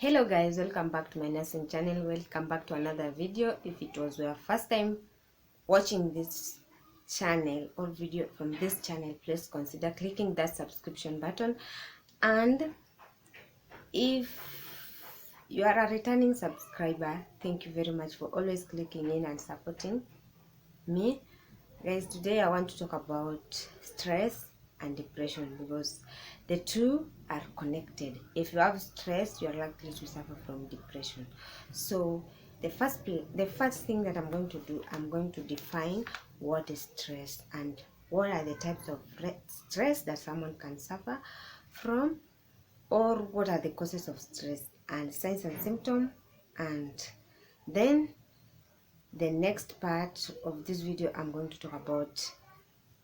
Hello guys, welcome back to my nursing channel. Welcome back to another video. If it was your first time watching this channel or video from this channel, please consider clicking that subscription button. And if you are a returning subscriber, thank you very much for always clicking in and supporting me. Guys, today I want to talk about stress and depression because the two are connected. If you have stress, you are likely to suffer from depression. So the first thing that I'm going to do, I'm going to define what is stress and what are the types of stress that someone can suffer from, or what are the causes of stress and signs and symptoms. And then the next part of this video, I'm going to talk about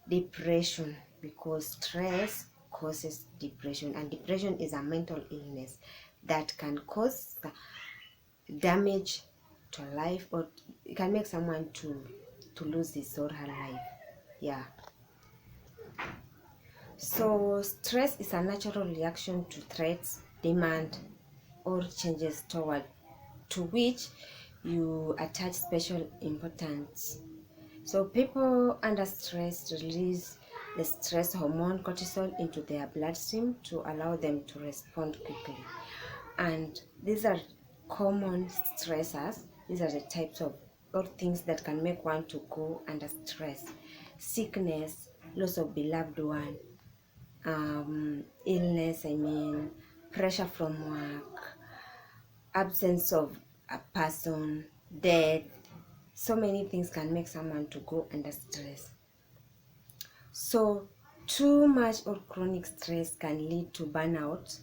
depression, because stress causes depression, and depression is a mental illness that can cause damage to life, or it can make someone to lose his or her life. Yeah. So stress is a natural reaction to threats, demand, or changes toward to which you attach special importance. So people under stress release the stress hormone cortisol into their bloodstream to allow them to respond quickly. And these are common stressors. These are the types of or things that can make one to go under stress: sickness, loss of beloved one, illness, pressure from work, absence of a person, death. So many things can make someone to go under stress. So too much or chronic stress can lead to burnout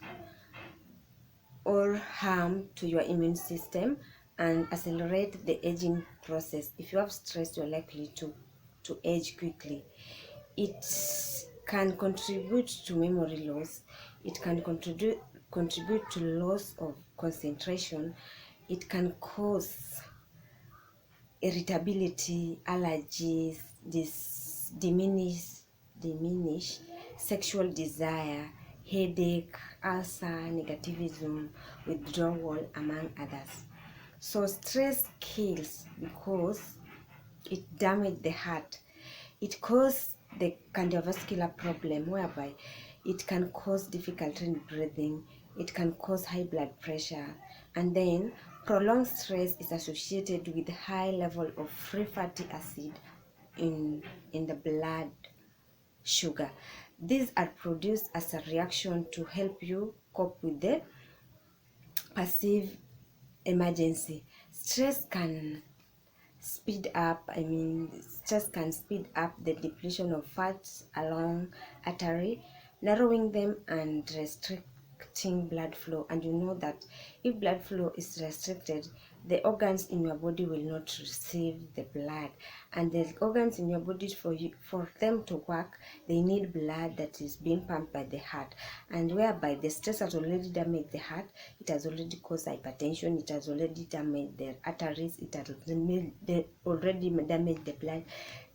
or harm to your immune system and accelerate the aging process. If you have stress, you're likely to age quickly. It can contribute to memory loss. It can contribute to loss of concentration. It can cause irritability, allergies, diminish sexual desire, headache, ulcer, negativism, withdrawal, among others. So stress kills because it damages the heart. It causes the cardiovascular problem, whereby it can cause difficulty in breathing, it can cause high blood pressure, and then prolonged stress is associated with high level of free fatty acid in the blood sugar. These are produced as a reaction to help you cope with the perceived emergency. Stress can speed up the depletion of fats along artery, narrowing them and restricting blood flow. And you know that if blood flow is restricted, the organs in your body will not receive the blood, and the organs in your body, for them to work, they need blood that is being pumped by the heart. And whereby the stress has already damaged the heart, it has already caused hypertension, it has already damaged the arteries, it has already damaged the blood,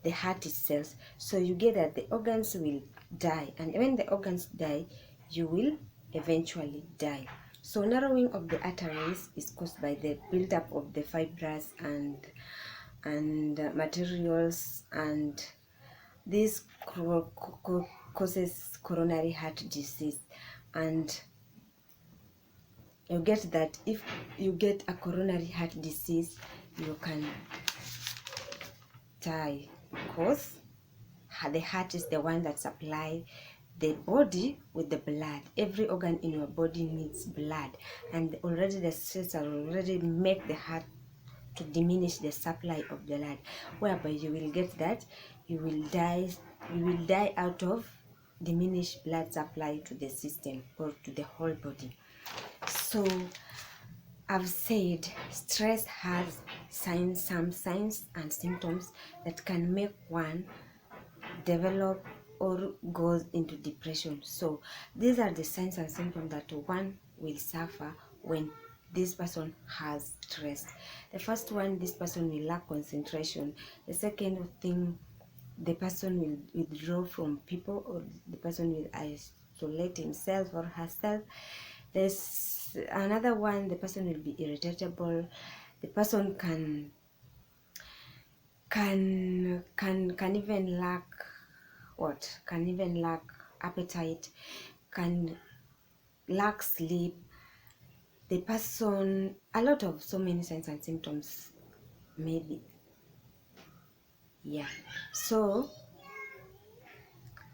the heart itself. So you get that the organs will die, and when the organs die, you will eventually die. So narrowing of the arteries is caused by the buildup of the fibers and materials, and this causes coronary heart disease. And you get that if you get a coronary heart disease, you can die, because the heart is the one that supplies the body with the blood. Every organ in your body needs blood, and already the stress already make the heart to diminish the supply of the blood, whereby you will get that you will die out of diminished blood supply to the system or to the whole body. So I've said stress has some signs and symptoms that can make one develop or goes into depression. So these are the signs and symptoms that one will suffer when this person has stress. The first one, this person will lack concentration. The second thing, the person will withdraw from people, or the person will isolate himself or herself. another one, the person will be irritable. The person can even lack what? Can even lack appetite, can lack sleep. The person, a lot of so many signs and symptoms maybe. Yeah. So,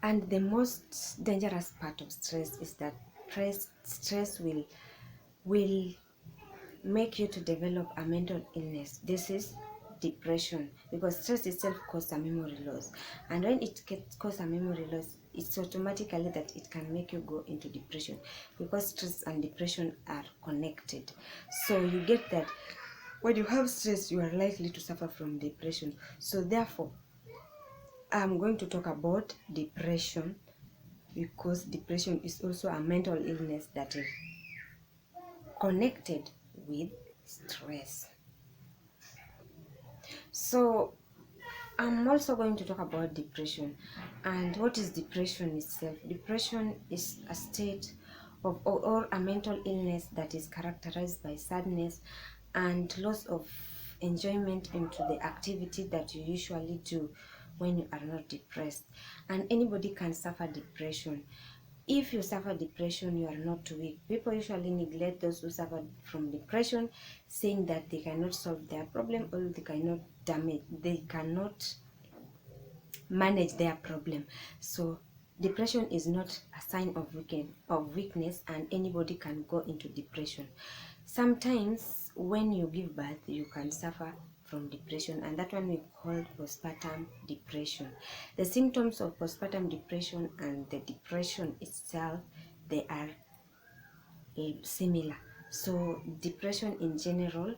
and the most dangerous part of stress is that stress will make you to develop a mental illness. This is depression, because stress itself causes a memory loss, and when it causes a memory loss, it's automatically that it can make you go into depression, because stress and depression are connected. So you get that when you have stress, you are likely to suffer from depression. So therefore, I'm going to talk about depression, because depression is also a mental illness that is connected with stress. So I'm also going to talk about depression. And what is depression itself? Depression is a state of or a mental illness that is characterized by sadness and loss of enjoyment into the activity that you usually do when you are not depressed. And anybody can suffer depression. If you suffer depression, you are not weak. People usually neglect those who suffer from depression, saying that they cannot solve their problem, or they cannot manage their problem. So depression is not a sign of weakness, and anybody can go into depression. Sometimes when you give birth, you can suffer from depression, and that one we call postpartum depression. The symptoms of postpartum depression and the depression itself, they are similar. So depression in general,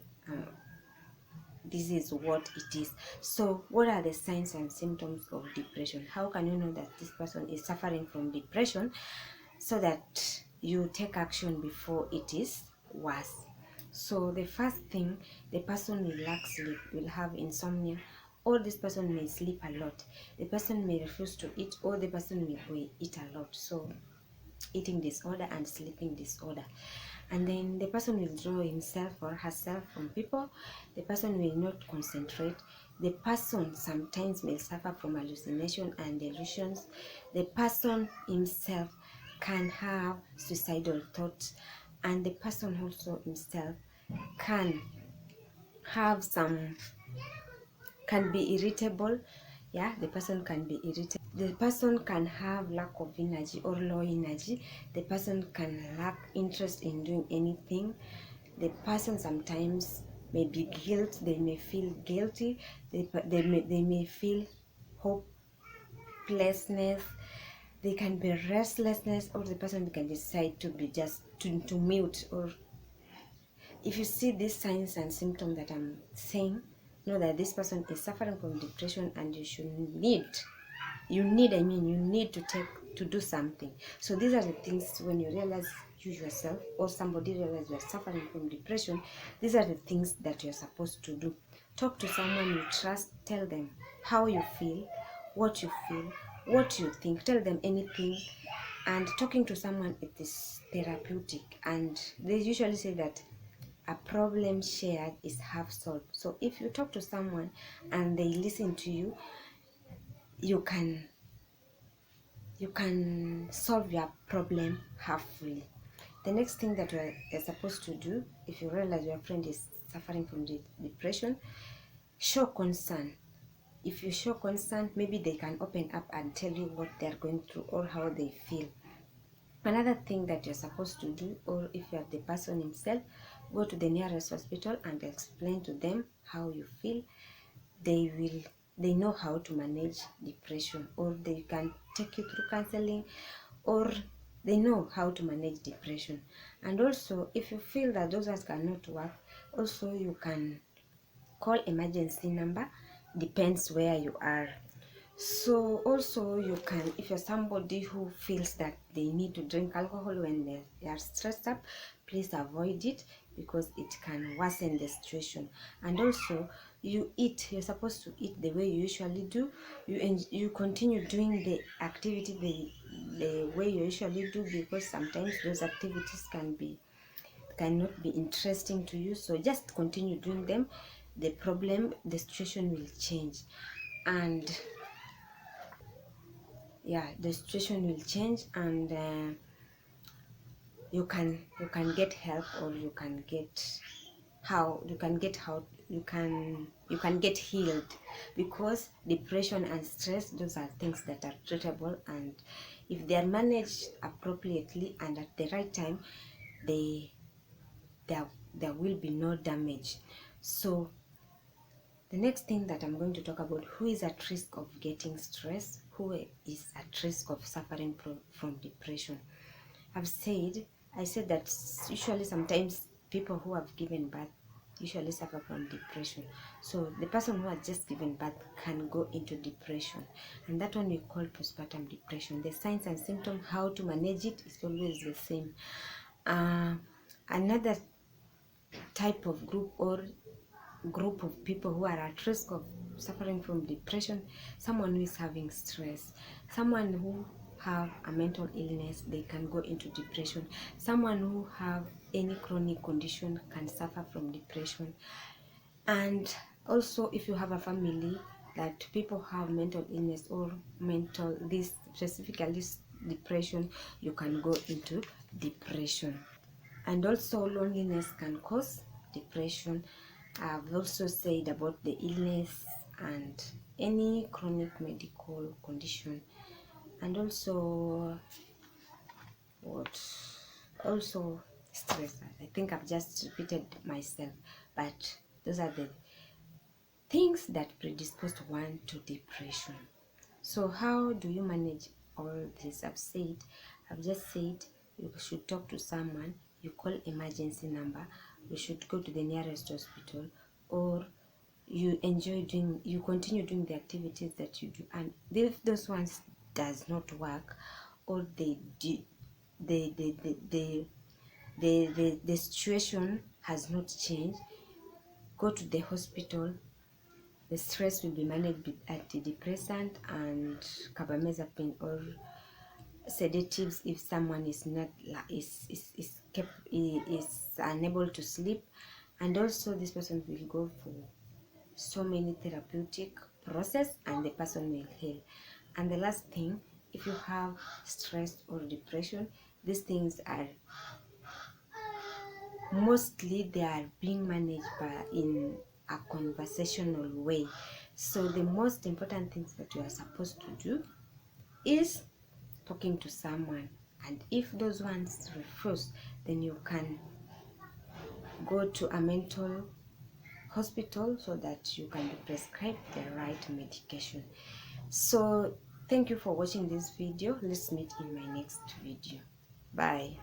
this is what it is. So what are the signs and symptoms of depression? How can you know that this person is suffering from depression, so that you take action before it is worse? So the first thing, the person will lack sleep, will have insomnia, or this person may sleep a lot. The person may refuse to eat, or the person will eat a lot. So eating disorder and sleeping disorder. And then the person will draw himself or herself from people. The person will not concentrate. The person sometimes may suffer from hallucination and delusions. The person himself can have suicidal thoughts, and the person also himself can have some, can be irritable. Yeah, the person can be irritable. The person can have lack of energy or low energy. The person can lack interest in doing anything. The person sometimes may be guilt. They may feel guilty. They may feel hopelessness. They can be restlessness, or the person can decide to be just to mute. Or if you see these signs and symptoms that I'm saying, know that this person is suffering from depression, and you need to do something. So these are the things, when you realize, you yourself or somebody realize you're suffering from depression, these are the things that you're supposed to do. Talk to someone you trust. Tell them how you feel, what you think. Tell them anything. And talking to someone, it is therapeutic, and they usually say that a problem shared is half solved. So if you talk to someone and they listen to you, you can solve your problem halfway. The next thing that you're supposed to do, if you realize your friend is suffering from depression, show concern. If you show concern, maybe they can open up and tell you what they're going through or how they feel. Another thing that you're supposed to do, or if you are the person himself, go to the nearest hospital and explain to them how you feel. They know how to manage depression, or they can take you through counseling, or they know how to manage depression. And also, if you feel that those ones cannot work, also you can call emergency number, depends where you are. So also you can, if you're somebody who feels that they need to drink alcohol when they are stressed up, please avoid it, because it can worsen the situation. And also, you're supposed to eat the way you usually do. You continue doing the activity the way you usually do, because sometimes those activities can be cannot be interesting to you, so just continue doing them. The situation will change, and yeah, the situation will change, and you can get help, or you can get healed, because depression and stress, those are things that are treatable, and if they are managed appropriately and at the right time, they there there will be no damage. So the next thing that I'm going to talk about, who is at risk of getting stress, who is at risk of suffering from depression. I've said, I said that usually sometimes people who have given birth usually suffer from depression. So the person who has just given birth can go into depression, and that one we call postpartum depression. The signs and symptoms, how to manage it, is always the same. Another type of group of people who are at risk of suffering from depression, someone who is having stress, someone who have a mental illness, they can go into depression. Someone who have any chronic condition can suffer from depression. And also, if you have a family that people have mental illness or mental, this specifically depression, you can go into depression. And also, loneliness can cause depression. I've also said about the illness and any chronic medical condition. And also, what? Also, stress. I think I've just repeated myself, but those are the things that predispose one to depression. So how do you manage all this? I've just said you should talk to someone, you call emergency number, you should go to the nearest hospital, or you continue doing the activities that you do. And if those ones does not work, or the situation has not changed, go to the hospital. The stress will be managed with antidepressant and carbamazepine, or sedatives if someone is not is unable to sleep. And also, this person will go for so many therapeutic process, and the person will heal. And the last thing, if you have stress or depression, these things are mostly they are being managed by in a conversational way. So the most important things that you are supposed to do is talking to someone, and if those ones refuse, then you can go to a mental hospital so that you can be prescribed the right medication. So thank you for watching this video. Let's meet in my next video. Bye.